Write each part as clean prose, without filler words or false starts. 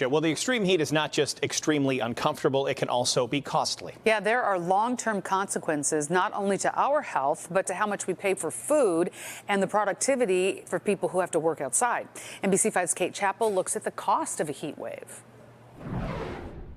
Alicia. Well, the extreme heat is not just extremely uncomfortable, it can also be costly. Yeah, there are long-term consequences, not only to our health, but to how much we pay for food and the productivity for people who have to work outside. NBC5's Kate Chappell looks at the cost of a heat wave.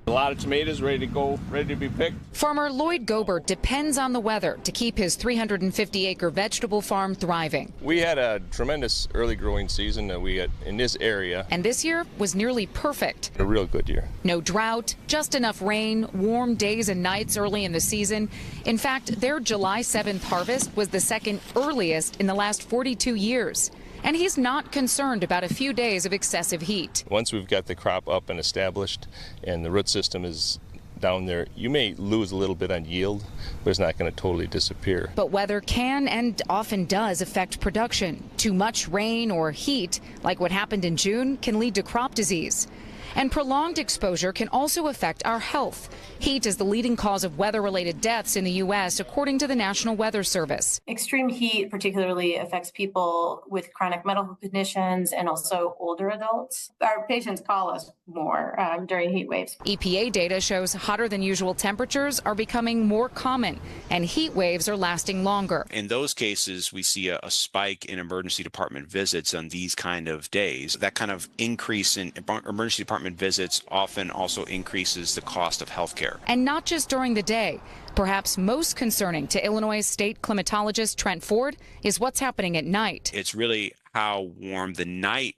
A lot of tomatoes ready to go, ready to be picked. Farmer Lloyd Gobert depends on the weather to keep his 350-acre vegetable farm thriving. We had a tremendous early growing season that we had in this area. And this year was nearly perfect. A real good year. No drought, just enough rain, warm days and nights early in the season. In fact, their July 7th harvest was the second earliest in the last 42 years. And he's not concerned about a few days of excessive heat. Once we've got the crop up and established and the root system is down there, you may lose a little bit on yield, but it's not going to totally disappear. But weather can and often does affect production. Too much rain or heat, like what happened in June, can lead to crop disease. And prolonged exposure can also affect our health. Heat is the leading cause of weather-related deaths in the U.S., according to the National Weather Service. Extreme heat particularly affects people with chronic medical conditions and also older adults. Our patients call us more during heat waves. EPA data shows hotter than usual temperatures are becoming more common, and heat waves are lasting longer. In those cases, we see a spike in emergency department visits on these kind of days. That kind of increase in emergency department visits often also increases the cost of health care. And not just during the day. Perhaps most concerning to Illinois state climatologist Trent Ford is what's happening at night. It's really how warm the night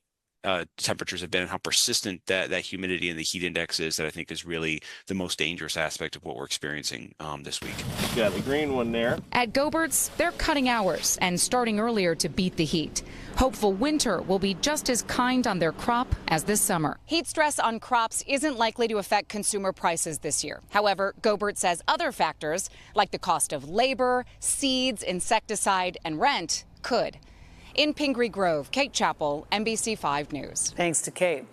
temperatures have been and how persistent that humidity and the heat index is that I think is really the most dangerous aspect of what we're experiencing this week. Yeah, the green one there. At Gobert's, they're cutting hours and starting earlier to beat the heat. Hopeful winter will be just as kind on their crop as this summer. Heat stress on crops isn't likely to affect consumer prices this year. However, Gobert says other factors, like the cost of labor, seeds, insecticide, and rent, could. In Pingree Grove, Kate Chappell, NBC5 News. Thanks to Kate.